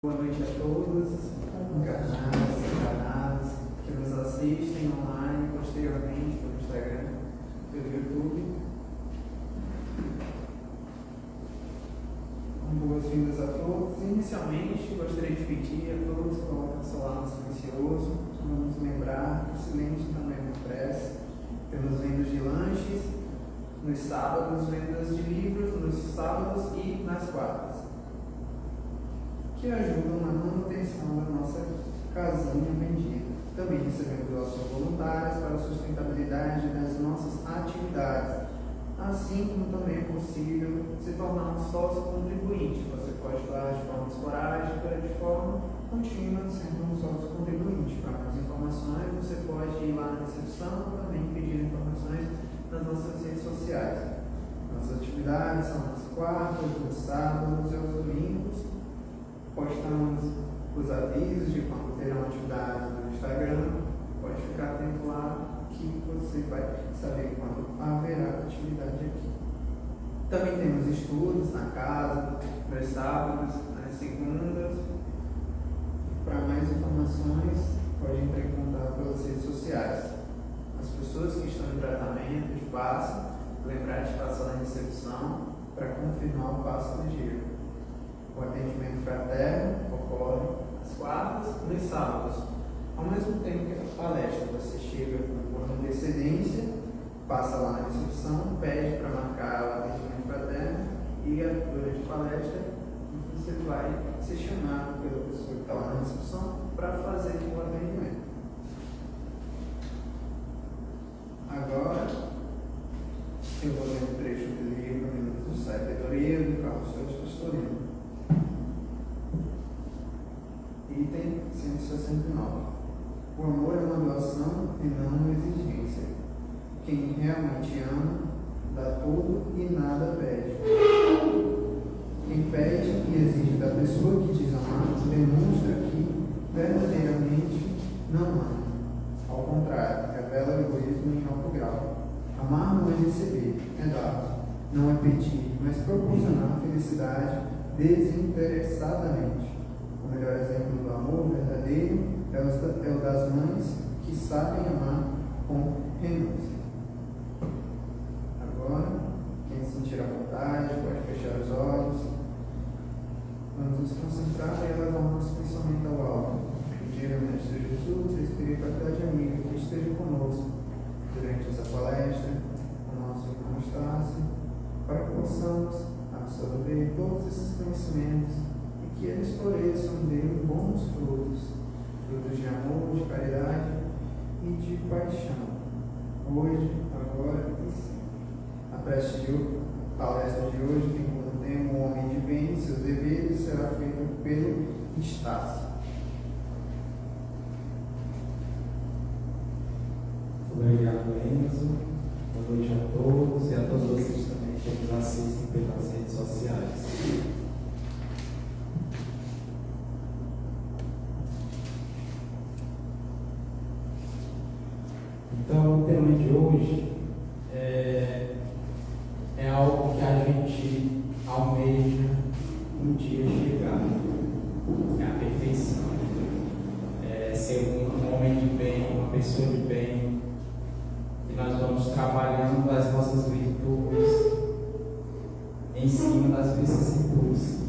Boa noite a todos, encarnados, que nos assistem online, posteriormente pelo Instagram, pelo YouTube. Boas-vindas a todos. Inicialmente, gostaria de pedir a todos que colocam seu lado silencioso. Vamos lembrar que o silêncio também é uma prece. Temos vendas de lanches nos sábados, vendas de livros nos sábados e nas quartas, que ajudam na manutenção da nossa casinha vendida. Também recebemos doações voluntárias para a sustentabilidade das nossas atividades, assim como também é possível se tornar um sócio contribuinte. Você pode doar de forma esporádica, de forma contínua, sendo um sócio contribuinte. Para mais informações, você pode ir lá na recepção ou também pedir informações nas nossas redes sociais. Nossas atividades são nas quartas, nos sábados e aos domingos. Postamos os avisos de quando terão atividades no Instagram. Pode ficar atento lá que você vai saber quando haverá atividade aqui. Também temos estudos na casa, nos sábados, nas segundas. Para mais informações, pode entrar em contato pelas redes sociais. As pessoas que estão em tratamento de passe, lembrar de passar na recepção para confirmar o passe do dia. O atendimento fraterno ocorre às quartas e nos sábados. Ao mesmo tempo que a palestra, você chega por antecedência, passa lá na recepção, pede para marcar o atendimento fraterno e durante a palestra você vai ser chamado pela pessoa que está lá na recepção para fazer o atendimento. Agora, eu vou ler um trecho do livro Minutos de Sabedoria do Carlos Pastorino. Item 169. O amor é uma doação e não uma exigência. Quem realmente ama, dá tudo e nada pede. Quem pede e exige da pessoa que diz amar, demonstra que verdadeiramente não ama. Ao contrário, revela o egoísmo em alto grau. Amar não é receber, é dar. Não é pedir, mas proporcionar felicidade desinteressadamente. O melhor exemplo do amor verdadeiro é o das mães que sabem amar com renúncia. Agora, quem se sentir à vontade, pode fechar os olhos. Vamos nos concentrar e elevar o nosso pensamento ao alto. Pedir ao Mestre Jesus, a espiritualidade amiga, que esteja conosco durante essa palestra, o nosso irmão Estácio, para que possamos absorver todos esses conhecimentos e que eles floresçam dele bons frutos, frutos de amor, de caridade e de paixão, hoje, agora e sempre. A palestra de hoje tem como tema o homem de bem e seus deveres, será feita pelo Estácio. Obrigado, Enzo. Boa noite a todos e a todos vocês também que nos assistem pelas redes sociais. Então, o tema de hoje é algo que a gente almeja um dia chegar, é a perfeição. Ser um homem de bem, uma pessoa de bem, e nós vamos trabalhando as nossas virtudes em cima das vicissitudes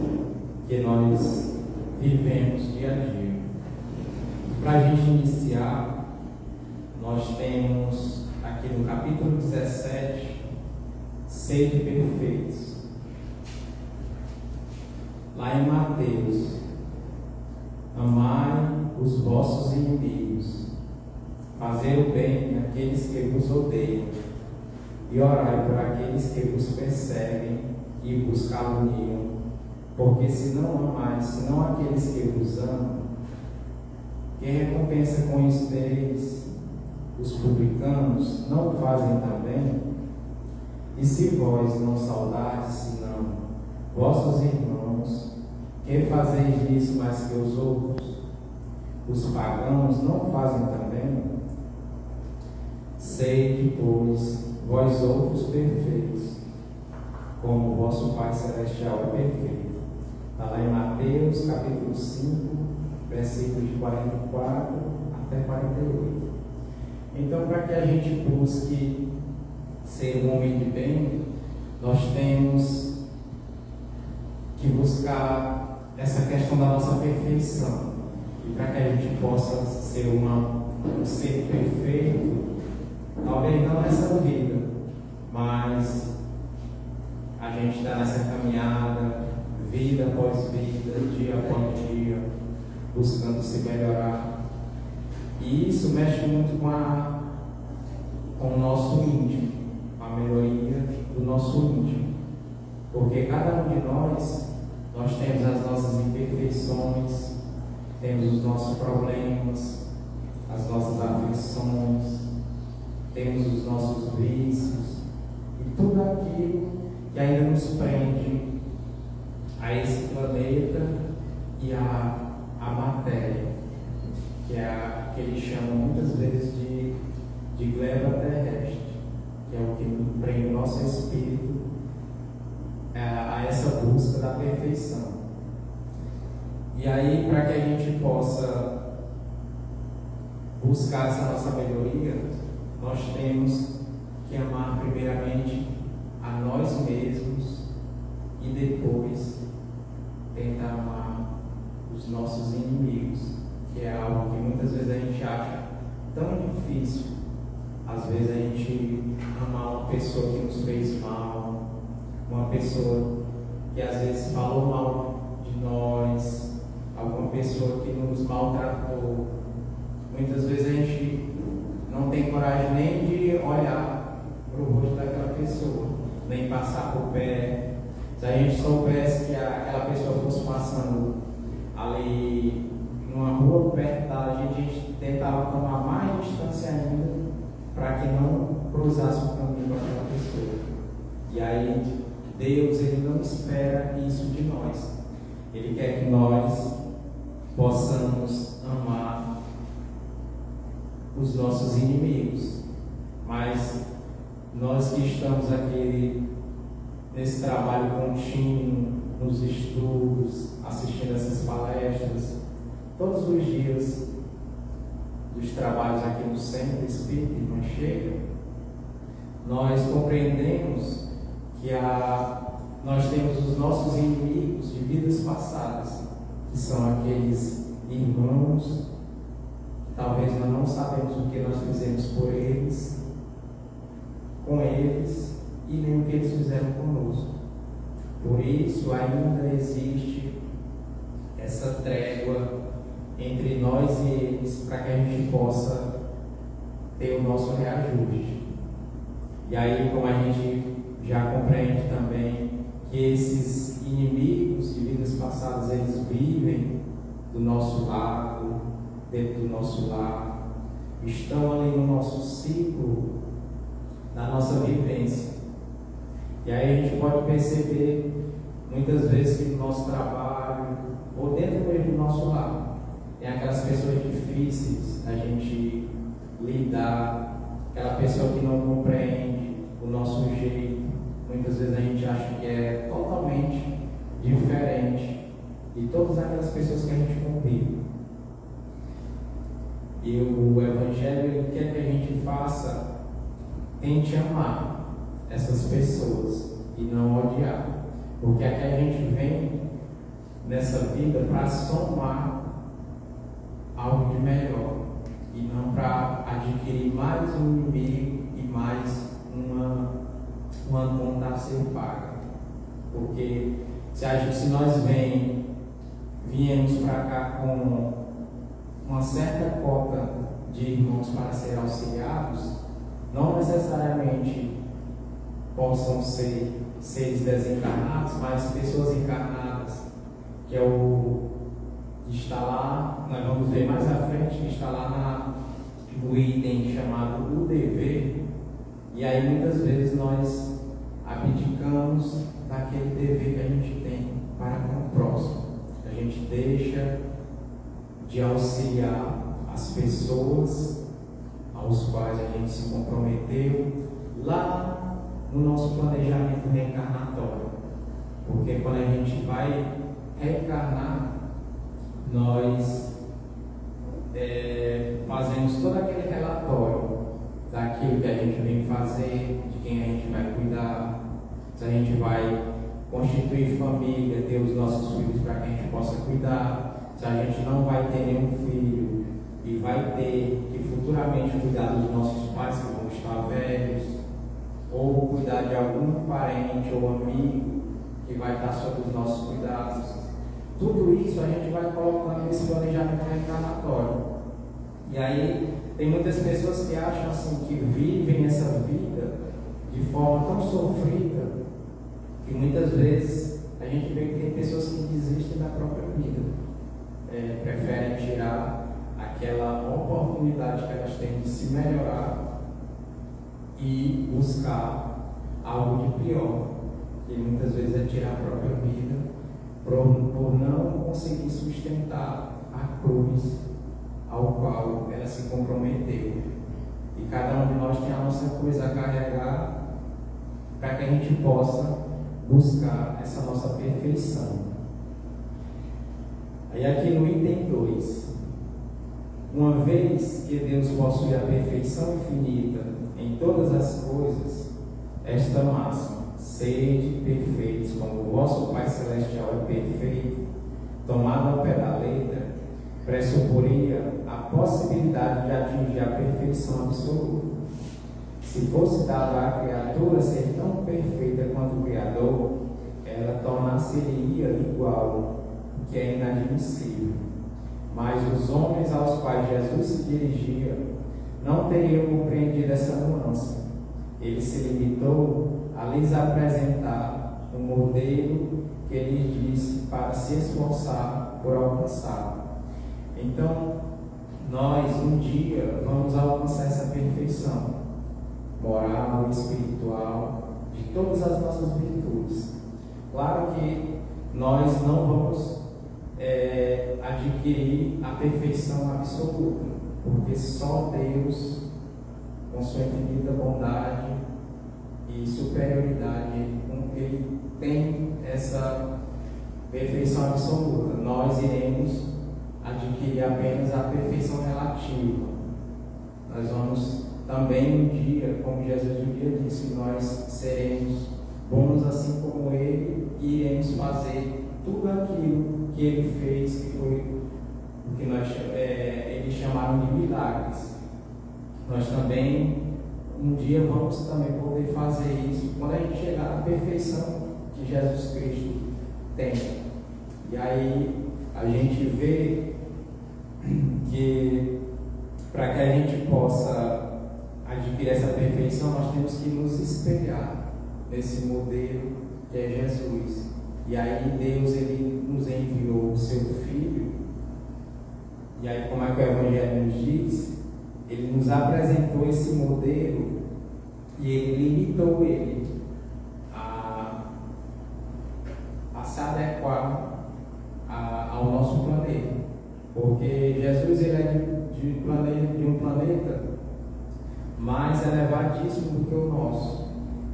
que nós vivemos dia a dia. Para a gente iniciar, nós temos aqui no capítulo 17, sede perfeitos. Lá em Mateus, amai os vossos inimigos, fazei o bem àqueles que vos odeiam, e orai por aqueles que vos perseguem e vos caluniam, porque se não amais, senão aqueles que vos amam, que recompensa com isso deles? Os publicanos não o fazem também? E se vós não saudades, senão vossos irmãos, que fazeis isso mais que os outros? Os pagãos não fazem também? Sede, pois, vós outros perfeitos, como o vosso Pai Celestial é perfeito. Está lá em Mateus, capítulo 5, versículos de 44 até 48. Então, para que a gente busque ser um homem de bem, nós temos que buscar essa questão da nossa perfeição. E para que a gente possa ser um ser perfeito, talvez não nessa vida, mas a gente está nessa caminhada, vida após vida, dia após dia, buscando se melhorar. E isso mexe muito com o nosso íntimo, a melhoria do nosso íntimo. Porque cada um de nós temos as nossas imperfeições, temos os nossos problemas, as nossas aflições, temos os nossos vícios e tudo aquilo que ainda nos prende a esse planeta e a matéria, que é que eles chamam muitas vezes de gleba terrestre, que é o que prende o nosso espírito a essa busca da perfeição. E aí, para que a gente possa buscar essa nossa melhoria, nós temos que amar primeiramente a nós mesmos e depois tentar amar os nossos inimigos, que é algo que muitas vezes a gente acha tão difícil. Às vezes a gente amar uma pessoa que nos fez mal, uma pessoa que às vezes falou mal de nós, alguma pessoa que nos maltratou. Muitas vezes a gente não tem coragem nem de olhar para o rosto daquela pessoa, nem passar por perto. Se a gente soubesse que aquela pessoa fosse passando ali numa rua perto da gente tentava tomar mais distância ainda para que não cruzasse o caminho com aquela pessoa. E aí Deus, Ele não espera isso de nós. Ele quer que nós possamos amar os nossos inimigos. Mas nós que estamos aqui nesse trabalho contínuo, nos estudos, assistindo essas palestras, todos os dias dos trabalhos aqui no Centro Espírita Irmã Sheila, nós compreendemos que nós temos os nossos inimigos de vidas passadas, que são aqueles irmãos, talvez nós não sabemos o que nós fizemos por eles, com eles, e nem o que eles fizeram conosco. Por isso ainda existe essa trégua entre nós e eles, para que a gente possa ter o nosso reajuste. E aí, como a gente já compreende também que esses inimigos de vidas passadas, eles vivem do nosso lado, dentro do nosso lar, estão ali no nosso ciclo, na nossa vivência. E aí a gente pode perceber muitas vezes que no nosso trabalho, ou dentro mesmo do nosso lar, tem aquelas pessoas difíceis a gente lidar, aquela pessoa que não compreende o nosso jeito. Muitas vezes a gente acha que é totalmente diferente de todas aquelas pessoas que a gente convive. E o Evangelho, ele quer que a gente faça, tente amar essas pessoas e não odiar, porque aqui a gente vem nessa vida para somar algo de melhor e não para adquirir mais um inimigo e mais uma conta a ser paga. Porque se nós viemos para cá com uma certa cota de irmãos para ser auxiliados, não necessariamente possam ser seres desencarnados, mas pessoas encarnadas, que é o que está lá, nós vamos ver mais à frente, que está lá no item chamado o dever. E aí muitas vezes nós abdicamos daquele dever que a gente tem para com o próximo. A gente deixa de auxiliar as pessoas aos quais a gente se comprometeu lá no nosso planejamento reencarnatório. Porque quando a gente vai reencarnar, nós fazemos todo aquele relatório daquilo que a gente vem fazer, de quem a gente vai cuidar, se a gente vai constituir família, ter os nossos filhos para que a gente possa cuidar, se a gente não vai ter nenhum filho e vai ter que futuramente cuidar dos nossos pais que vão estar velhos, ou cuidar de algum parente ou amigo que vai estar sob os nossos cuidados. Tudo isso a gente vai colocando nesse planejamento reencarnatório. E aí tem muitas pessoas que acham assim, que vivem essa vida de forma tão sofrida, que muitas vezes a gente vê que tem pessoas que desistem da própria vida, preferem tirar aquela oportunidade que elas têm de se melhorar e buscar algo de pior, que muitas vezes é tirar a própria vida por não conseguir sustentar a cruz ao qual ela se comprometeu. E cada um de nós tem a nossa cruz a carregar para que a gente possa buscar essa nossa perfeição. Aí aqui no item 2, uma vez que Deus possui a perfeição infinita em todas as coisas, esta máxima, sede perfeitos como o vosso Pai Celestial é perfeito, tomado ao pé da letra, pressuporia a possibilidade de atingir a perfeição absoluta. Se fosse dado à criatura ser tão perfeita quanto o Criador, ela tornar-se-ia igual, o que é inadmissível. Mas os homens aos quais Jesus se dirigia não teriam compreendido essa nuance. Ele se limitou a lhes apresentar um modelo que ele disse para se esforçar por alcançar. Então, nós um dia vamos alcançar essa perfeição moral, espiritual, de todas as nossas virtudes. Claro que nós não vamos adquirir a perfeição absoluta, porque só Deus, com sua infinita bondade e superioridade, Ele tem essa perfeição absoluta. Nós iremos adquirir apenas a perfeição relativa. Nós vamos também um dia, como Jesus um dia disse, nós seremos bons assim como Ele e iremos fazer tudo aquilo que Ele fez, que foi o que eles chamaram de milagres. Nós também um dia vamos também poder fazer isso quando a gente chegar à perfeição que Jesus Cristo tem. E aí a gente vê que para que a gente possa adquirir essa perfeição, nós temos que nos espelhar nesse modelo que é Jesus. E aí Deus, Ele nos enviou o seu Filho, e aí como é que o Evangelho nos diz, Ele nos apresentou esse modelo e Ele limitou ele a se adequar ao nosso planeta, porque Jesus ele é de um planeta mais elevadíssimo do que o nosso.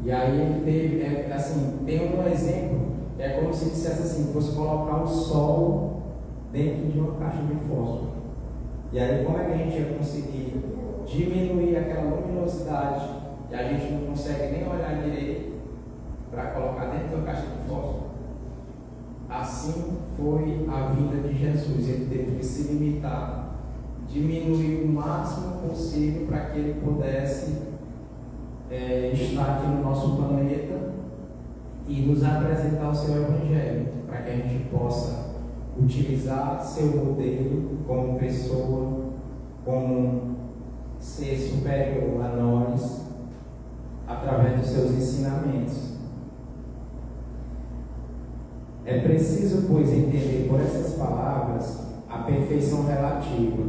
E aí ele teve, assim, tem um exemplo, é como se dissesse assim, fosse colocar o sol dentro de uma caixa de fósforo. E aí como é que a gente ia conseguir diminuir aquela luminosidade que a gente não consegue nem olhar direito para colocar dentro da caixa de fósforo? Assim foi a vida de Jesus. Ele teve que se limitar, diminuir o máximo possível para que ele pudesse estar aqui no nosso planeta e nos apresentar o seu Evangelho, para que a gente possa utilizar seu modelo como pessoa, como ser superior a nós, através dos seus ensinamentos. É preciso, pois, entender por essas palavras a perfeição relativa,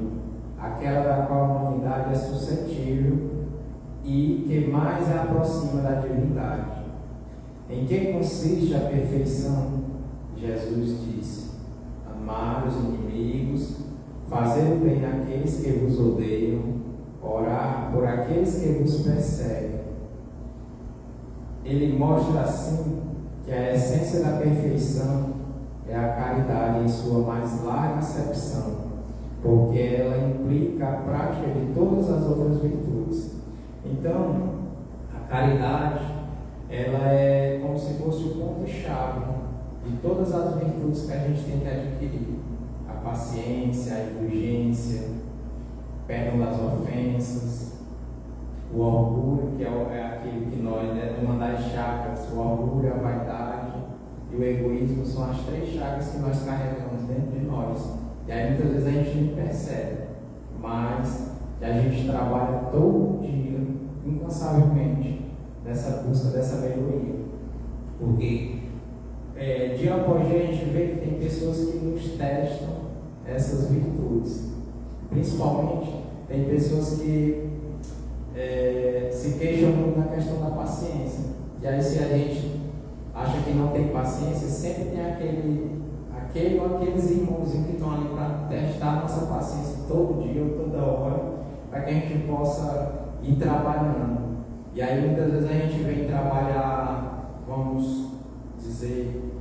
aquela da qual a humanidade é suscetível e que mais a aproxima da divindade. Em que consiste a perfeição? Jesus disse: amar os inimigos, fazer o bem àqueles que vos odeiam, orar por aqueles que vos perseguem. Ele mostra assim que a essência da perfeição é a caridade em sua mais larga acepção, porque ela implica a prática de todas as outras virtudes. Então, a caridade, ela é como se fosse o ponto-chave de todas as virtudes que a gente tem que adquirir. A paciência, a indulgência, o perdão das ofensas, o orgulho, que é aquilo que nós, uma das chagas, o orgulho, a vaidade e o egoísmo são as 3 chagas que nós carregamos dentro de nós. E aí muitas vezes a gente nem percebe, mas que a gente trabalha todo dia, incansavelmente, nessa busca dessa melhoria. Porque dia após dia a gente vê que tem pessoas que nos testam essas virtudes. Principalmente tem pessoas que se queixam muito na questão da paciência. E aí, se a gente acha que não tem paciência, sempre tem aquele ou aqueles irmãozinhos que estão ali para testar a nossa paciência todo dia ou toda hora, para que a gente possa ir trabalhando. E aí, muitas vezes, a gente vem trabalhar, vamos dizer,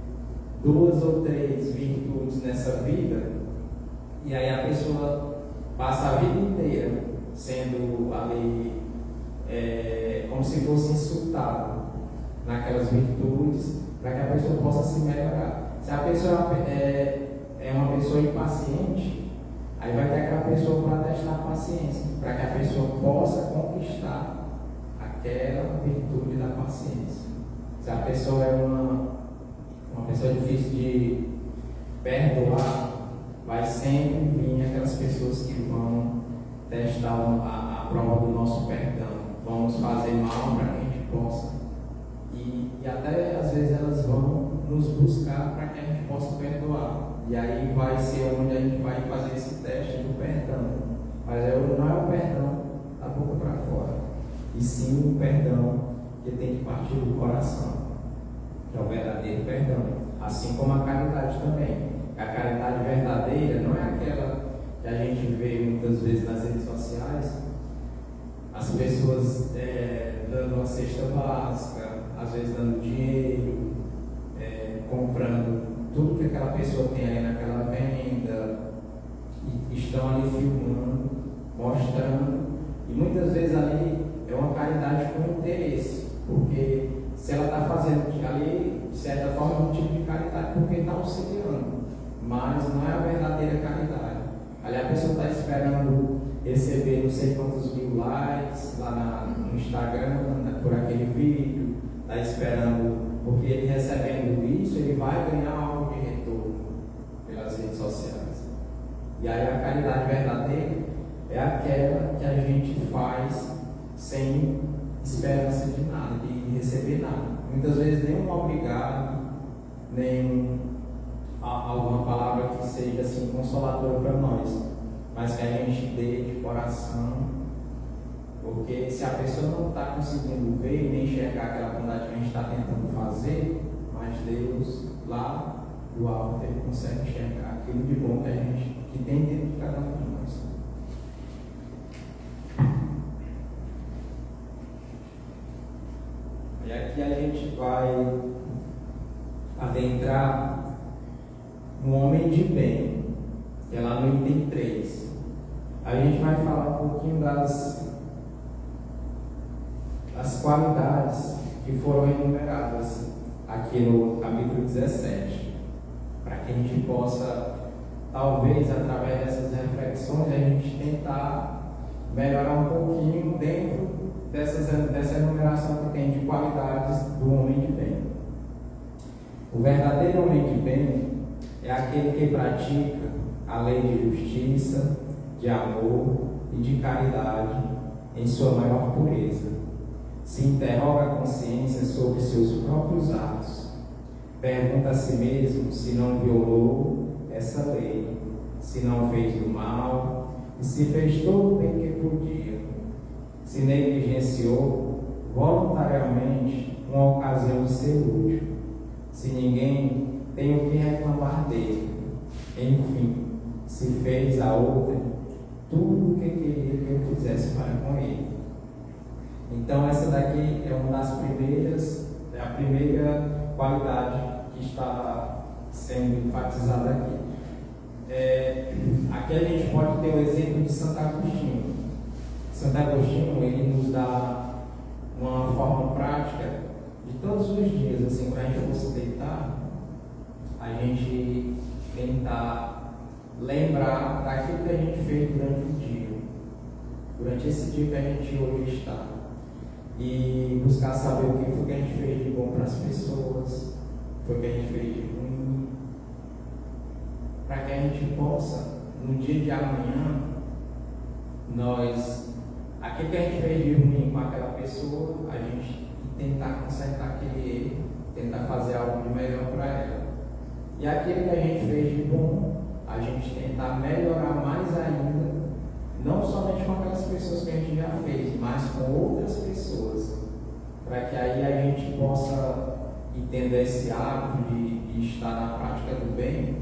2 ou 3 virtudes nessa vida, e aí a pessoa passa a vida inteira sendo ali como se fosse insultada naquelas virtudes, para que a pessoa possa se melhorar. Se a pessoa é uma pessoa impaciente, aí vai ter aquela pessoa para testar a paciência, para que a pessoa possa conquistar aquela virtude da paciência. Se a pessoa é uma pessoa difícil de perdoar, vai sempre vir aquelas pessoas que vão testar a prova do nosso perdão, vamos fazer mal para que a gente possa, e até às vezes elas vão nos buscar para que a gente possa perdoar, e aí vai ser onde a gente vai fazer esse teste do perdão. Mas não é o perdão da boca para fora, e sim o perdão que tem que partir do coração, que é o verdadeiro perdão, assim como a caridade também. A caridade verdadeira não é aquela que a gente vê muitas vezes nas redes sociais, as pessoas dando uma cesta básica, às vezes dando dinheiro, comprando tudo que aquela pessoa tem ali naquela venda, e estão ali filmando, mostrando, e muitas vezes ali é uma caridade com interesse, porque se ela está fazendo ali, de certa forma, é um tipo de caridade, porque está auxiliando, mas não é a verdadeira caridade. Ali a pessoa está esperando receber não sei quantos mil likes lá no Instagram, por aquele vídeo, está esperando, porque ele recebendo isso, ele vai ganhar algo de retorno pelas redes sociais. E aí a caridade verdadeira é aquela que a gente faz sem esperança de nada, de receber nada. Muitas vezes nem um obrigado, nem alguma palavra que seja assim consoladora para nós, mas que a gente dê de coração, porque se a pessoa não está conseguindo ver nem enxergar aquela bondade que a gente está tentando fazer, mas Deus lá do alto ele consegue enxergar aquilo de bom que tem dentro de cada um de nós. E aqui a gente vai adentrar no homem de bem, que é lá no item 3. A gente vai falar um pouquinho das qualidades que foram enumeradas aqui no capítulo 17, para que a gente possa, talvez, através dessas reflexões, a gente tentar melhorar um pouquinho dentro dessa enumeração que tem de qualidades do homem de bem. O verdadeiro homem de bem é aquele que pratica a lei de justiça, de amor e de caridade em sua maior pureza. Se interroga a consciência sobre seus próprios atos. Pergunta a si mesmo se não violou essa lei, se não fez do mal e se fez todo o bem que podia. Se negligenciou voluntariamente uma ocasião de ser útil. Se ninguém tem o que reclamar dele. Enfim, se fez a outra tudo o que queria que eu fizesse para com ele. Então essa daqui é uma das primeiras, é a primeira qualidade que está sendo enfatizado aqui. Aqui a gente pode ter o exemplo de Santo Agostinho. Santo Agostinho, ele nos dá uma forma prática de todos os dias, assim, para a gente fosse deitar, a gente tentar lembrar daquilo que a gente fez durante o dia, durante esse dia que a gente hoje está, e buscar saber o que foi que a gente fez de bom para as pessoas, foi o que a gente fez de ruim, para que a gente possa, no dia de amanhã, aquilo que a gente fez de ruim com aquela pessoa, a gente tentar consertar aquele erro, tentar fazer algo de melhor para ela. E aquilo que a gente fez de bom, a gente tentar melhorar mais ainda, não somente com aquelas pessoas que a gente já fez, mas com outras pessoas, para que aí a gente possa entender esse hábito de estar na prática do bem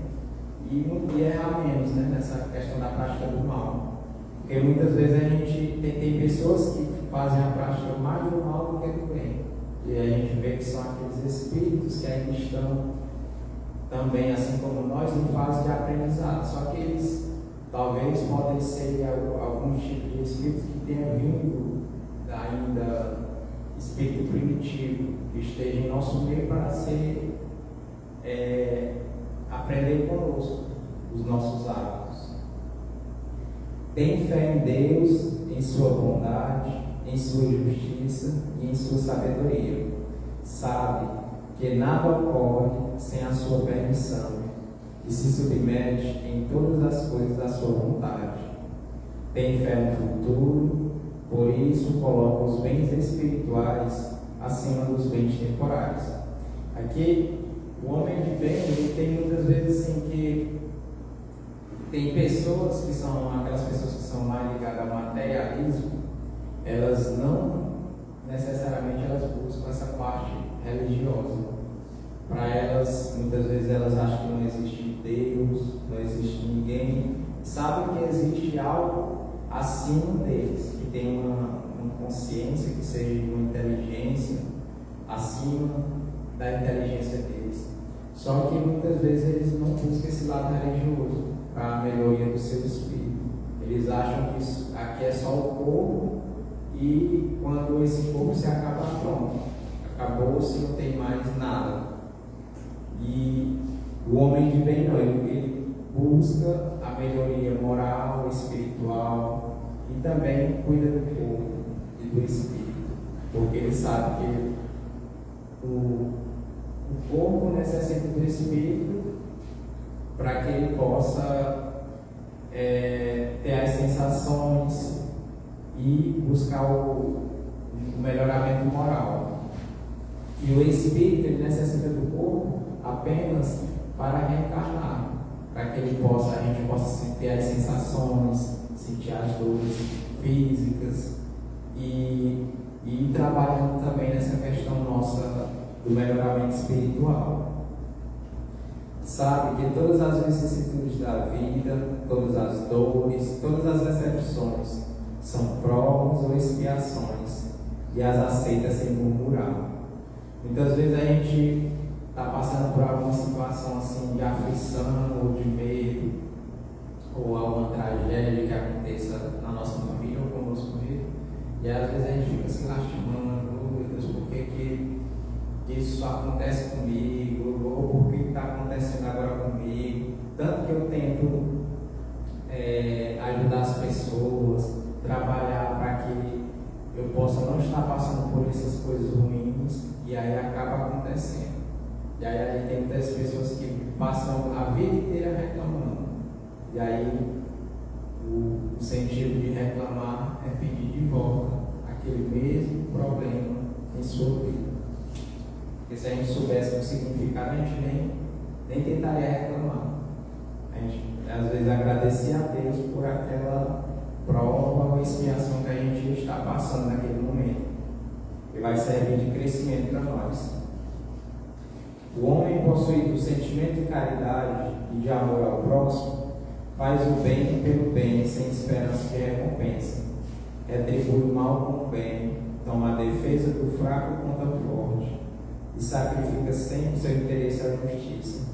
e errar menos, né, nessa questão da prática do mal. Porque muitas vezes a gente tem pessoas que fazem a prática mais do mal do que do bem. E a gente vê que são aqueles espíritos que ainda estão também, assim como nós, em fase de aprendizado. Só que eles talvez podem ser alguns tipos de espíritos que tenham vindo ainda espírito primitivo, que esteja em nosso meio para aprender conosco os nossos hábitos. Tem fé em Deus, em sua bondade, em sua justiça e em sua sabedoria. Sabe que nada ocorre sem a sua permissão e se submete em todas as coisas à sua vontade. Tem fé no futuro, por isso coloca os bens espirituais acima dos bens temporais. Aqui, o homem de bem, ele tem muitas vezes assim que tem pessoas que são aquelas pessoas que são mais ligadas ao materialismo, elas não necessariamente elas buscam essa parte religiosa. Para elas, muitas vezes elas acham que não existe Deus, não existe ninguém, sabem que existe algo acima deles, que tem uma consciência, que seja uma inteligência acima da inteligência deles. Só que muitas vezes eles não buscam esse lado religioso para a melhoria do seu espírito. Eles acham que isso aqui é só o corpo e quando esse corpo se acaba, pronto, acabou-se, não tem mais nada. E o homem de bem não, ele busca a melhoria moral, espiritual e também cuida do corpo e do espírito, porque ele sabe que o corpo necessita do espírito para que ele possa ter as sensações e buscar o melhoramento moral. E o espírito ele necessita do corpo apenas para reencarnar, para que a gente possa ter as sensações, sentir as dores físicas e ir trabalhando também nessa questão nossa do melhoramento espiritual. Sabe que todas as vicissitudes da vida, todas as dores, todas as decepções são provas ou expiações e as aceita sem murmurar. Muitas vezes a gente está passando por alguma situação assim de aflição ou de medo ou alguma tragédia que aconteça na nossa família ou conosco mesmo, e às vezes a gente fica se lastimando: oh meu Deus, por que isso acontece comigo, ou por que está acontecendo agora comigo? Tanto que eu tento ajudar as pessoas, trabalhar para que eu possa não estar passando por essas coisas ruins, e aí acaba acontecendo. E aí tem muitas pessoas que passam a vida inteira reclamando, e aí o sentido de reclamar é pedir de volta aquele mesmo problema em sua vida. Porque se a gente soubesse o significado, a gente nem tentaria reclamar. A gente às vezes agradecer a Deus por aquela prova ou expiação que a gente está passando naquele momento, que vai servir de crescimento para nós. O homem possuído do sentimento de caridade e de amor ao próximo faz o bem pelo bem, sem esperança de recompensa. Retribui o mal com o bem, toma a defesa do fraco contra o forte e sacrifica sempre o seu interesse à justiça.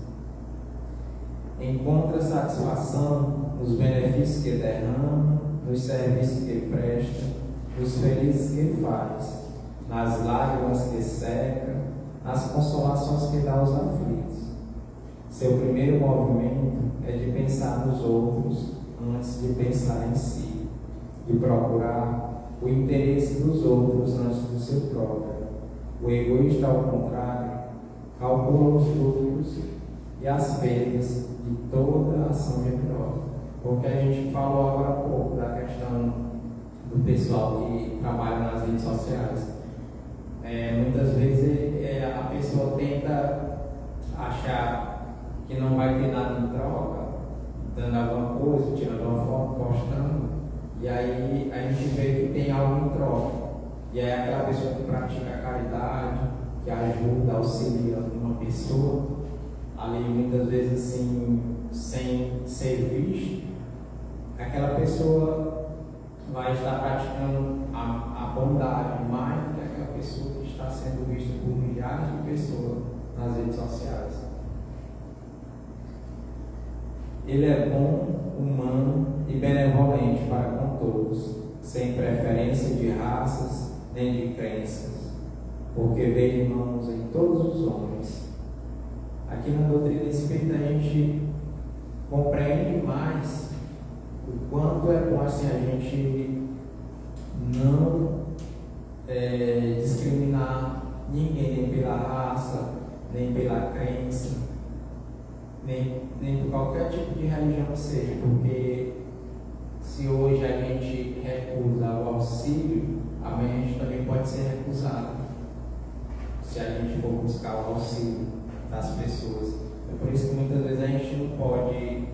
encontra satisfação nos benefícios que derrama, nos serviços que presta, nos felizes que faz, nas lágrimas que seca, nas consolações que dá aos aflitos. Seu primeiro movimento é de pensar nos outros antes de pensar em si, de procurar o interesse dos outros antes do seu próprio. O egoísta, ao contrário, calcula os lucros e as perdas de toda a ação generosa. Porque a gente falou agora há pouco da questão do pessoal que trabalha nas redes sociais. Muitas vezes a pessoa tenta achar que não vai ter nada em troca, dando alguma coisa, tirando uma foto, postando, e aí a gente vê que tem algo em troca. E aí aquela pessoa que pratica a caridade, que ajuda, auxilia uma pessoa, ali muitas vezes assim, sem ser visto, aquela pessoa vai estar praticando a bondade mais do que aquela pessoa que está sendo vista por milhares de pessoas nas redes sociais. Ele é bom, humano e benevolente para com todos, sem preferência de raças nem de crenças, porque vê irmãos em todos os homens. Aqui na doutrina espírita a gente compreende mais o quanto é bom assim a gente não discriminar ninguém, nem pela raça, nem pela crença, nem por qualquer tipo de religião que seja, porque se hoje a gente recusa o auxílio, amanhã a gente também pode ser recusado, se a gente for buscar o auxílio das pessoas. É por isso que muitas vezes a gente não pode,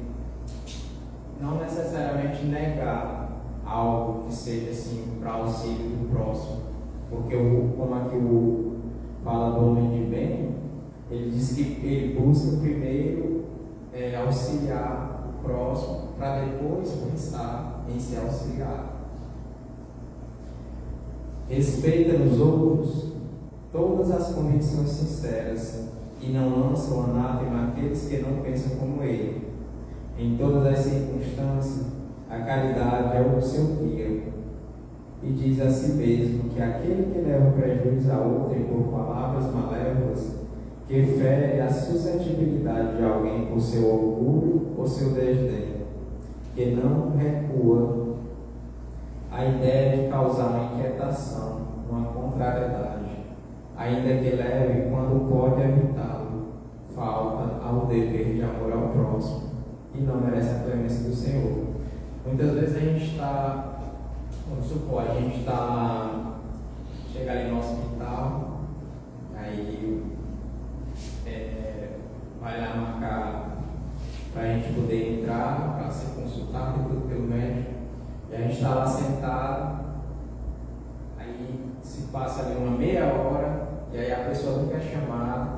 não necessariamente negar algo que seja assim para auxílio do próximo, porque como aqui fala do homem de bem, ele diz que ele busca primeiro auxiliar o próximo para depois pensar em se auxiliar. Respeita nos outros todas as convicções sinceras e não lança o anátema àqueles que não pensam como ele. Em todas as circunstâncias, a caridade é o seu guia, e diz a si mesmo que aquele que leva prejuízo a outro por palavras malévolas, que fere a suscetibilidade de alguém por seu orgulho ou seu desdém, que não recua a ideia de causar uma inquietação, uma contrariedade, ainda que leve quando pode evitá-lo, falta ao dever de amor ao próximo e não merece a clemência do Senhor. Muitas vezes a gente está, vamos supor, a gente chega ali no hospital, aí vai lá marcar para a gente poder entrar, para ser consultado e tudo pelo médico, e a gente está lá sentado, aí se passa ali uma meia hora, e aí a pessoa nunca é chamada,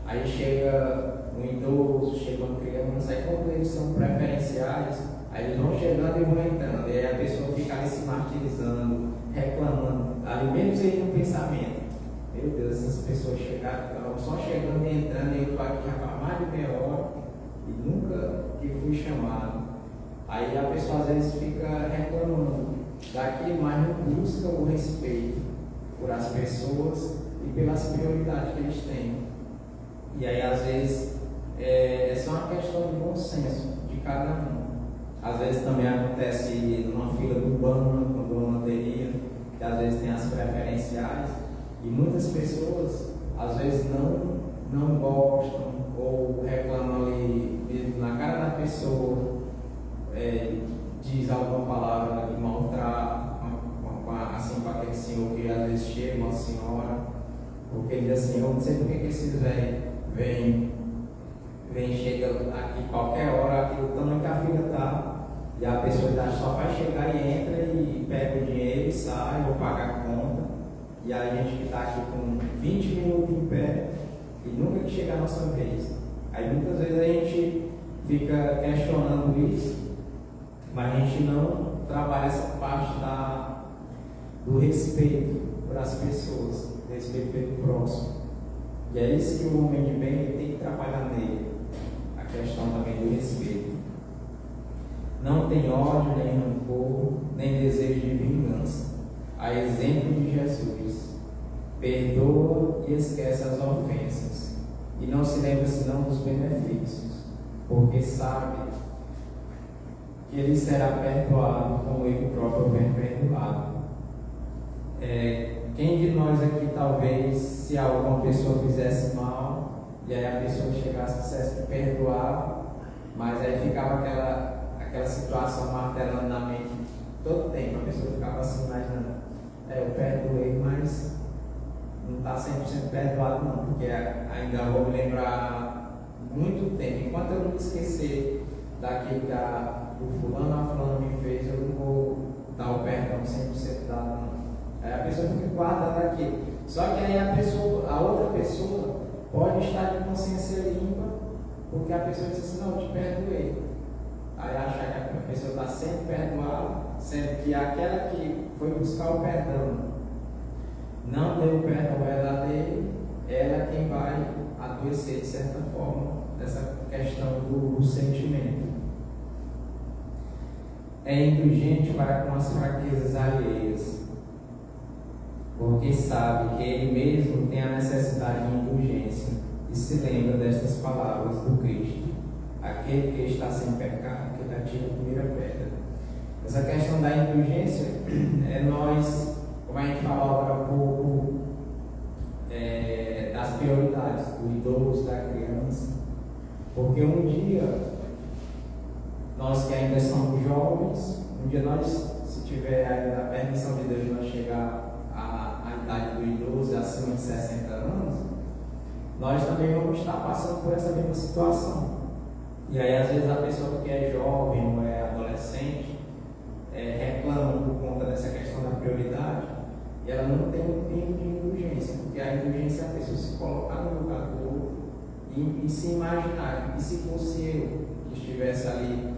aí chega um idoso, chega uma criança, aí quando eles são preferenciais, aí eles vão chegando e vão entrando, e aí a pessoa fica ali se martirizando, reclamando, ali mesmo sem um pensamento. Meu Deus, essas pessoas chegaram, só chegando e entrando, e eu estou aqui há mais de meia hora e nunca que fui chamado. Aí a pessoa às vezes fica reclamando daqui, mas não busca o respeito por as pessoas e pelas prioridades que eles têm. E aí às vezes é só uma questão de bom senso de cada um. Às vezes também acontece numa fila do banco, quando uma loteria, que às vezes tem as preferenciais, e muitas pessoas às vezes não gostam ou reclamam ali mesmo na cara da pessoa, diz alguma palavra de maltrato, assim, com aquele senhor que às vezes chega, uma senhora, porque ele diz assim: eu não sei por que esses velhos vêm, chega aqui qualquer hora, aqui o tamanho que a fila está, e a pessoa só vai chegar e entra e pega o dinheiro e sai ou paga a conta, e a gente que está aqui com 20 minutos em pé e nunca que chega a nossa vez. Aí muitas vezes a gente fica questionando isso, mas a gente não trabalha essa parte do respeito para as pessoas, do respeito pelo próximo. E é isso que o homem de bem tem que trabalhar nele. A questão também do respeito. Não tem ódio, nem rancor, nem desejo de vingança. A exemplo de Jesus, perdoa e esquece as ofensas, e não se lembra senão dos benefícios, porque sabe que ele será perdoado como ele próprio é perdoado. Quem de nós aqui, talvez, se alguma pessoa fizesse mal, e aí a pessoa chegasse e dissesse que perdoava, mas aí ficava aquela situação martelando na mente todo tempo, a pessoa ficava assim imaginando, eu perdoei, mas não está 100% perdoado não, porque ainda vou me lembrar muito tempo, enquanto eu não esquecer daquilo que o fulano a fulano me fez, eu não vou dar o perdão 100% dado não. Aí a pessoa fica guardando aquilo. Só que aí a outra pessoa pode estar de consciência limpa, porque a pessoa diz assim, não, eu te perdoei. Aí achar que a pessoa está sendo perdoada, sendo que aquela que foi buscar o perdão não deu o perdão verdadeiro, ela é quem vai adoecer de certa forma nessa questão do sentimento. É indulgente para com as fraquezas alheias, porque sabe que ele mesmo tem a necessidade de indulgência e se lembra destas palavras do Cristo: aquele que está sem pecado, que atire a primeira pedra. Essa questão da indulgência é nós, como a gente falou agora há pouco, das prioridades do idoso, da criança, porque um dia nós que ainda somos jovens, um dia nós, se tiver a permissão de Deus, nós chegar à idade do idoso, acima de 60 anos, nós também vamos estar passando por essa mesma situação. E aí, às vezes, a pessoa que é jovem ou é adolescente reclama por conta dessa questão da prioridade e ela não tem um tempo de indulgência, porque a indulgência é a pessoa se colocar no lugar do outro e se imaginar, e se fosse eu que estivesse ali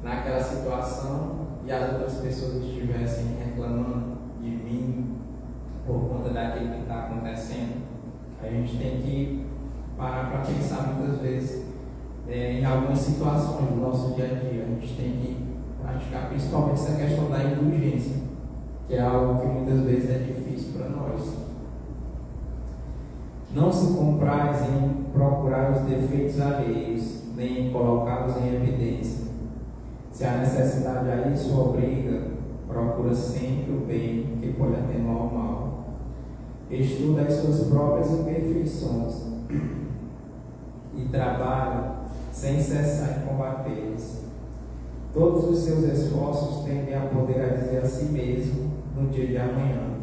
naquela situação e as outras pessoas estivessem reclamando de mim por conta daquilo que está acontecendo, a gente tem que parar para pensar muitas vezes em algumas situações do nosso dia a dia. A gente tem que praticar principalmente essa questão da indulgência, que é algo que muitas vezes é difícil para nós. Não se compraz em procurar os defeitos alheios, nem em colocá-los em evidência. Se a necessidade a isso obriga, procura sempre o bem que pode atenuar o mal. Estuda as suas próprias imperfeições e trabalha sem cessar em combatê-las. Todos os seus esforços tendem a poder dizer a si mesmo no dia de amanhã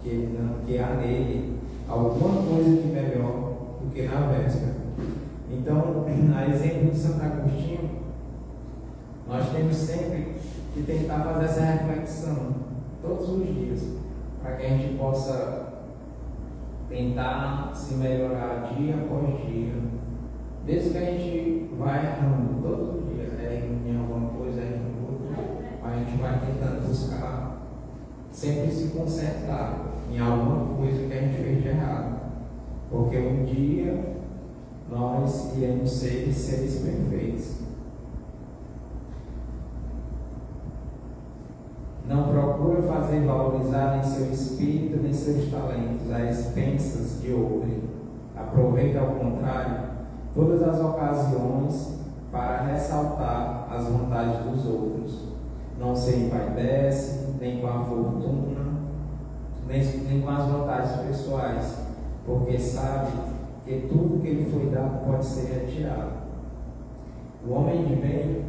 que há nele alguma coisa de melhor do que na véspera. Então, a exemplo de Santo Agostinho, nós temos sempre que tentar fazer essa reflexão todos os dias, para que a gente possa tentar se melhorar dia após dia, desde que a gente vai errando todos os dias, em alguma coisa, em outra, a gente vai tentando buscar sempre se consertar em alguma coisa que a gente fez de errado, porque um dia nós iremos ser seres perfeitos. Não procura fazer valorizar nem seu espírito nem seus talentos às expensas de outrem. Aproveita, ao contrário, todas as ocasiões para ressaltar as vontades dos outros. Não se empaidece nem com a fortuna, nem com as vontades pessoais, porque sabe que tudo que lhe foi dado pode ser retirado. O homem de bem,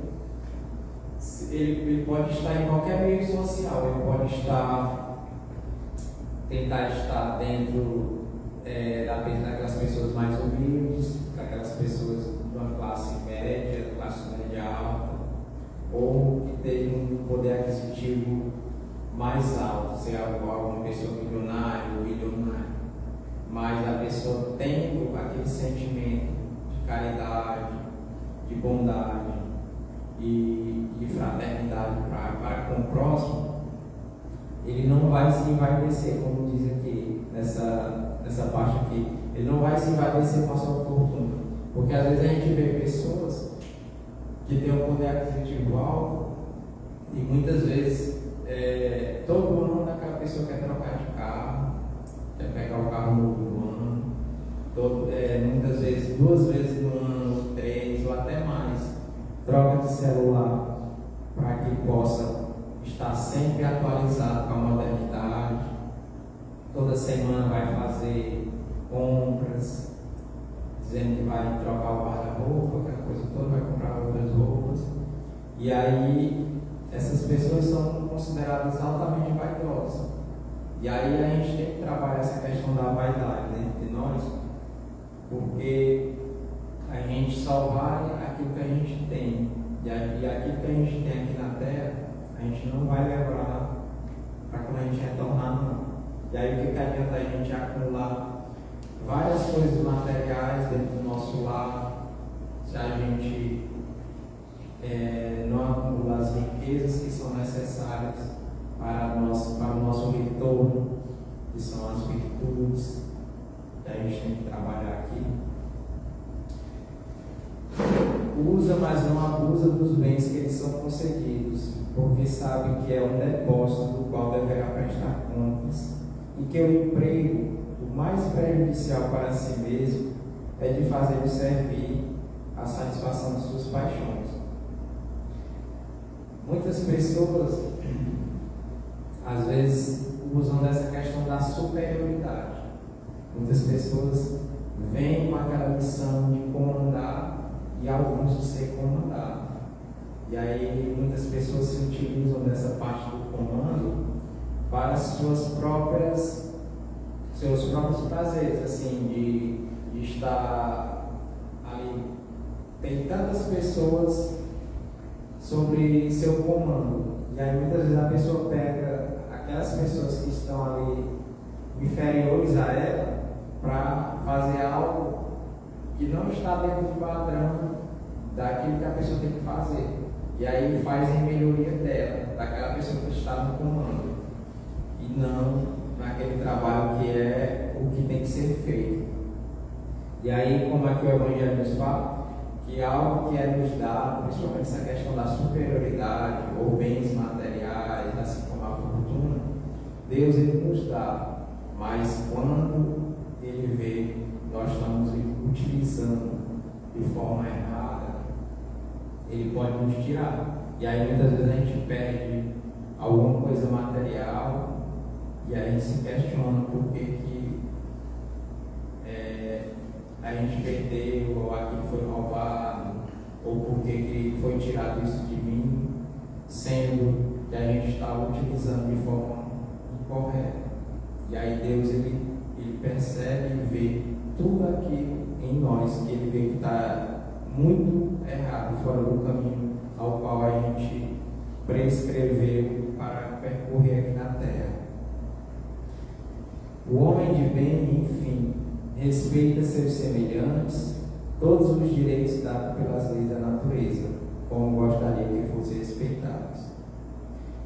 ele pode estar em qualquer meio social, ele pode tentar estar dentro daquelas pessoas mais humildes, daquelas pessoas de uma classe média, classe média alta, ou que tem um poder aquisitivo mais alto, se é alguma pessoa milionária ou bilionária, mas a pessoa tendo aquele sentimento de caridade, de bondade e de fraternidade para com o próximo, ele não vai se envaidecer, como diz aqui nessa parte aqui, ele não vai se envaidecer com a sua fortuna, Porque às vezes a gente vê pessoas que têm um poder aquisitivo alto e muitas vezes todo ano aquela pessoa quer trocar de carro, quer pegar o carro novo no ano, muitas vezes 2 vezes no ano, 3 ou até mais, troca de celular para que possa estar sempre atualizado com a modernidade. Toda semana vai fazer compras, dizendo que vai trocar o guarda-roupa, aquela coisa toda, vai comprar outras roupas. E aí essas pessoas são consideradas altamente vaidosas. E aí a gente tem que trabalhar essa questão da vaidade dentro de nós, porque a gente só vale aquilo que a gente tem. E aquilo que a gente tem aqui na terra, a gente não vai levar para quando a gente retornar, não. E aí o que adianta a gente acumular várias coisas materiais dentro do nosso lar, se a gente não acumular as riquezas que são necessárias para o nosso retorno, que são as virtudes que a gente tem que trabalhar aqui. Usa, mas não abusa dos bens que eles são concedidos, porque sabe que é um depósito do qual deverá prestar contas, e que o emprego, o mais prejudicial para si mesmo, é de fazê-lo servir à satisfação de suas paixões. Muitas pessoas, às vezes, usam dessa questão da superioridade. Muitas pessoas vêm com aquela missão de comandar e alguns de ser comandado. E aí muitas pessoas se utilizam dessa parte do comando para seus próprios prazeres, assim, de estar ali. Tem tantas pessoas sobre seu comando. E aí muitas vezes a pessoa pega aquelas pessoas que estão ali inferiores a ela para fazer algo que não está dentro do padrão daquilo que a pessoa tem que fazer. E aí faz em melhoria dela, daquela pessoa que está no comando, e não naquele trabalho que é o que tem que ser feito. E aí, como aqui o Evangelho nos fala, que algo que é nos dado, principalmente essa questão da superioridade, ou bens materiais, assim como a fortuna, Deus ele nos dá, mas quando ele vê nós estamos utilizando de forma errada, ele pode nos tirar. E aí muitas vezes a gente perde alguma coisa material e aí a gente se questiona por que a gente perdeu, ou aquilo foi roubado, ou por que foi tirado isso de mim, sendo que a gente está utilizando de forma incorreta. E aí Deus ele percebe e vê tudo aquilo em nós que ele vê que está muito errado, fora do caminho ao qual a gente prescreveu para percorrer aqui na terra. O homem de bem, enfim, respeita seus semelhantes, todos os direitos dados pelas leis da natureza, como gostaria que fossem respeitados.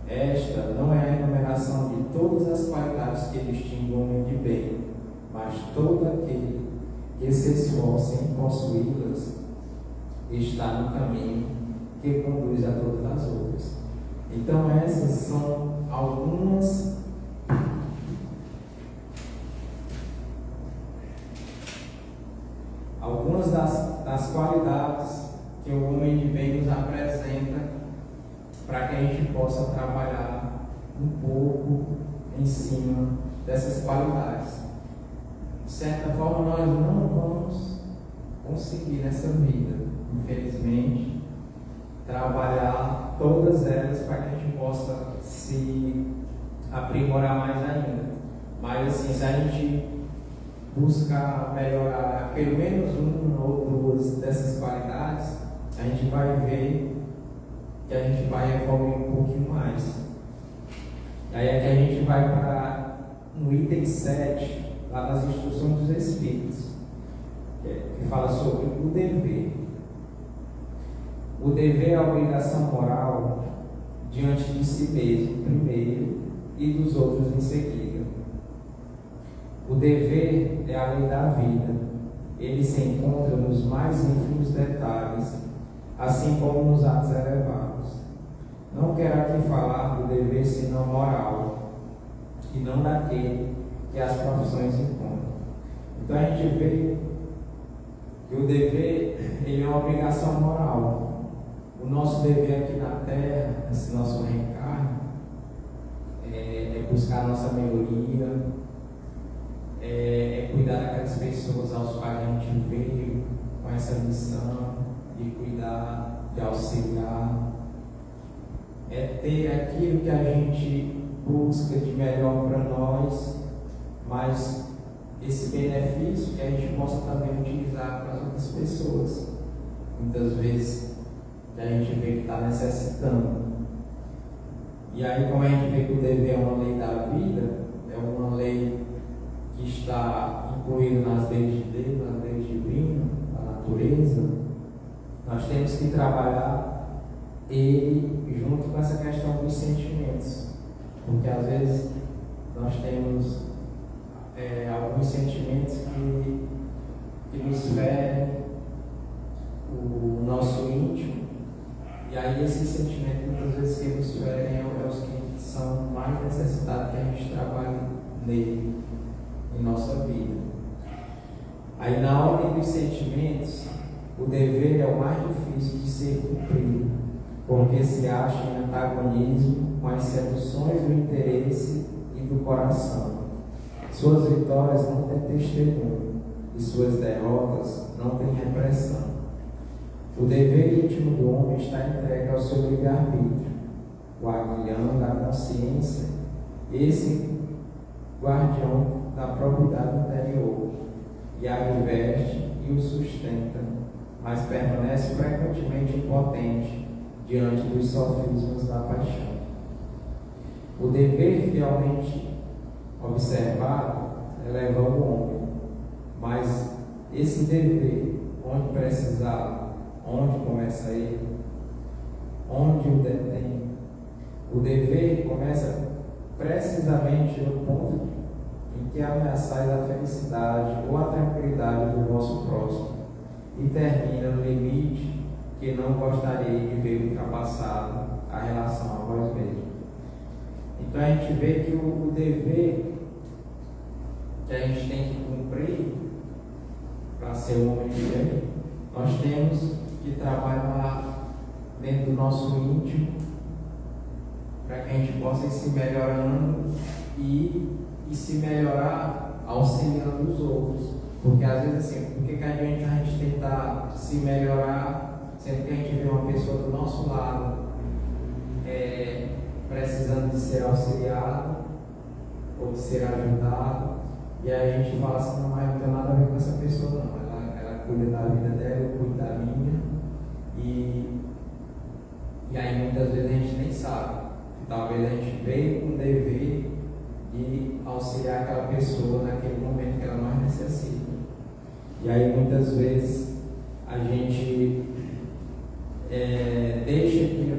Esta não é a enumeração de todas as qualidades que distinguem o homem de bem, mas todo aquele que se esforça em possuí-las está no caminho que conduz a todas as outras. Então essas são algumas das qualidades que o homem de bem nos apresenta para que a gente possa trabalhar um pouco em cima dessas qualidades. De certa forma, nós não vamos conseguir nessa vida, infelizmente, trabalhar todas elas para que a gente possa se aprimorar mais ainda. Mas assim, se a gente buscar melhorar pelo menos uma ou duas dessas qualidades, a gente vai ver que a gente vai evoluir um pouquinho mais. Aí é que a gente vai para no item 7, lá nas instruções dos Espíritos, que fala sobre o dever. O dever é a obrigação moral diante de si mesmo primeiro e dos outros em seguida. O dever é a lei da vida. ele se encontra nos mais ínfimos detalhes, assim como nos atos elevados. Não quero aqui falar do dever senão moral, e não daquele que as profissões impõem. Então a gente vê que o dever, ele é uma obrigação moral. O nosso dever aqui na Terra, esse nosso reencarno, é buscar a nossa melhoria, é cuidar daquelas pessoas aos quais a gente veio com essa missão de cuidar, de auxiliar, é ter aquilo que a gente busca de melhor para nós, mas esse benefício que a gente possa também utilizar para as outras pessoas. Muitas vezes a gente vê que está necessitando. E aí, como a gente vê que o dever é uma lei da vida, é uma lei que está incluída nas leis de Deus, nas leis divinas, da natureza, nós temos que trabalhar ele junto com essa questão dos sentimentos. Porque às vezes nós temos alguns sentimentos que nos ferem o nosso íntimo, e aí esses sentimentos muitas vezes que nos ferem é os que são mais necessitados que a gente trabalhe nele, em nossa vida. Aí na ordem dos sentimentos, o dever é o mais difícil de ser cumprido, porque se acha em antagonismo com as seduções do interesse e do coração. Suas vitórias não têm testemunho e suas derrotas não têm repressão. O dever íntimo do homem está entregue ao seu livre-arbítrio, o aguilhão da consciência, esse guardião da propriedade interior, e adverte e o sustenta, mas permanece frequentemente impotente diante dos sofismas da paixão. O dever fielmente observado eleva o homem, mas esse dever, onde precisá-lo, onde começa ele, onde o detém? O dever começa precisamente no ponto em que ameaçais a felicidade ou a tranquilidade do vosso próximo e termina no limite que não gostaria de ver ultrapassado a relação a vós mesmos. Então a gente vê que o dever que a gente tem que cumprir para ser um homem de bem, nós temos que trabalhar dentro do nosso íntimo para que a gente possa ir se melhorando e se melhorar auxiliando os outros. Porque às vezes assim, por que a gente tentar se melhorar, sendo que a gente vê uma pessoa do nosso lado precisando de ser auxiliado ou de ser ajudado, e aí a gente fala assim, não, mas não tem nada a ver com essa pessoa não, ela cuida da vida dela, eu cuido da minha, e aí muitas vezes a gente nem sabe, talvez a gente veio com o dever de auxiliar aquela pessoa naquele momento que ela mais necessita. E aí muitas vezes a gente deixa de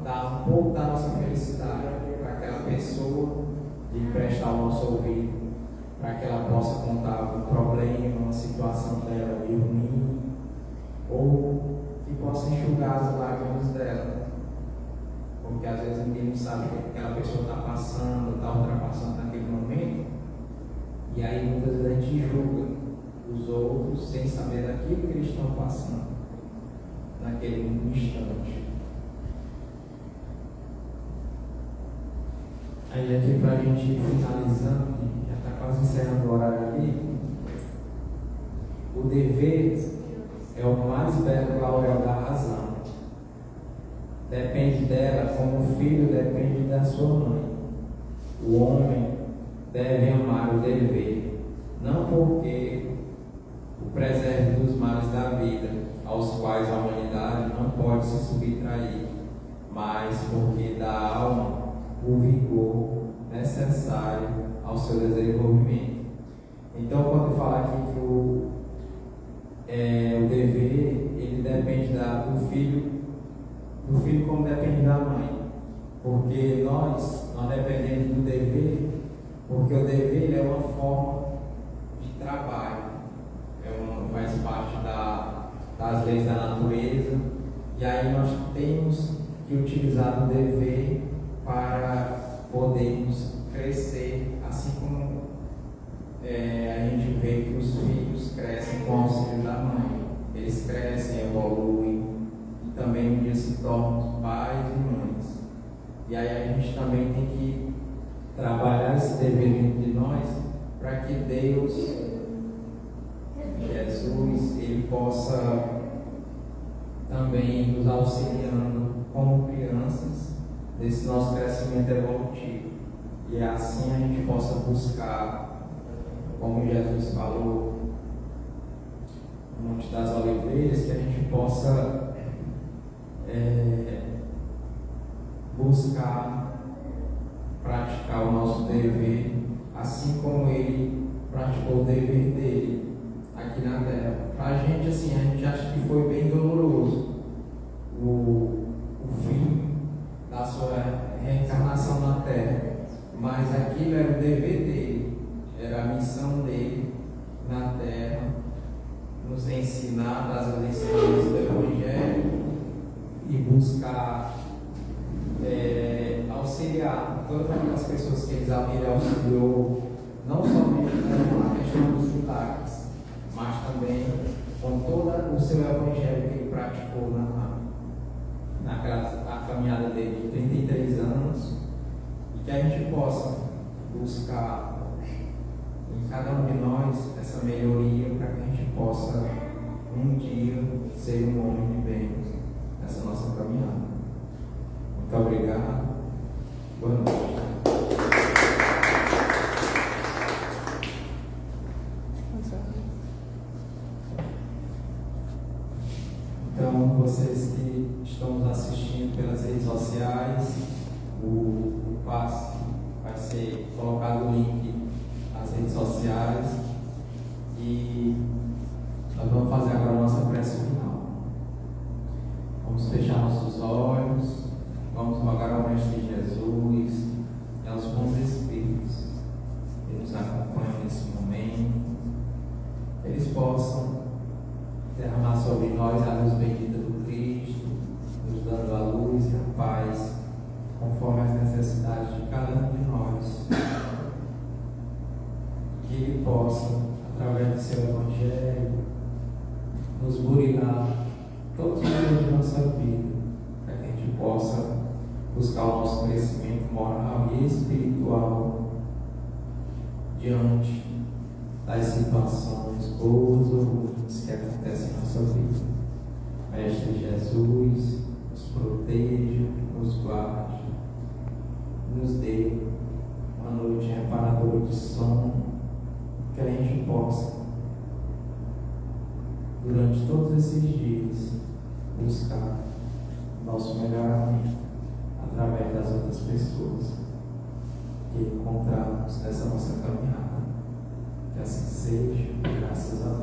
dar um pouco da nossa felicidade para aquela pessoa, de prestar o nosso ouvido, para que ela possa contar um problema, uma situação dela de ruim, ou que possa enxugar as lágrimas dela. Porque às vezes ninguém não sabe o que aquela pessoa está passando, está ultrapassando naquele momento, e aí muitas vezes a gente julga os outros sem saber daquilo que eles estão passando naquele instante. Aí aqui para a gente ir finalizando, já está quase encerrando o horário aqui, o dever é o mais belo laurel da razão. Depende dela como o filho depende da sua mãe. O homem deve amar o dever, não porque o preserve dos males da vida, aos quais a humanidade não pode se subtrair, mas porque dá à alma o vigor necessário ao seu desenvolvimento. Então, quando fala aqui que o dever, ele depende do filho como depende da mãe, porque nós dependemos do dever, porque o dever é uma forma de trabalho, faz parte das leis da natureza, e aí nós temos que utilizar o dever para podermos crescer, assim como a gente vê que os filhos crescem com o auxílio da mãe. Eles crescem, evoluem e também um dia se tornam pais e mães. E aí a gente também tem que trabalhar esse dever dentro de nós para que Deus, Jesus, Ele possa também nos auxiliando como crianças nesse nosso crescimento evolutivo. E assim a gente possa buscar, como Jesus falou no Monte das Oliveiras, que a gente possa buscar praticar o nosso dever, assim como Ele praticou o dever dele aqui na terra. Para a gente, assim, a gente acha que foi bem doloroso o fim da sua reencarnação na terra, mas aquilo era o dever dele, era a missão dele na terra, nos ensinar, trazer os ensinamentos do Evangelho e buscar auxiliar todas aquelas pessoas que ele auxiliou, não somente na questão dos milagres, mas também com todo o seu Evangelho que ele praticou na caminhada dele de 33 anos, e que a gente possa buscar em cada um de nós essa melhoria para que a gente possa um dia ser um homem de bem nessa nossa caminhada. Muito obrigado. Boa noite. Então, vocês que estão nos assistindo pelas redes sociais, o passe vai ser colocado o link nas redes sociais e nós vamos fazer agora a nossa prece final. Vamos fechar nossos olhos, vamos rogar ao Mestre Jesus e aos bons Espíritos que nos acompanham nesse momento, que eles possam derramar sobre nós a luz bendita do Cristo, nos dando a luz e a paz, conforme as necessidades de cada um de nós. Que Ele possa, através do seu Evangelho, nos burilar todos os dias de nossa vida, para que a gente possa buscar o nosso crescimento moral e espiritual diante das situações boas ou ruins que acontecem em nossa vida. Mestre Jesus, nos proteja, nos guarde, nos dê uma noite reparadora de sono, que a gente possa, durante todos esses dias, buscar nosso melhoramento através das outras pessoas que encontramos nessa nossa caminhada. Que assim seja, graças a Deus.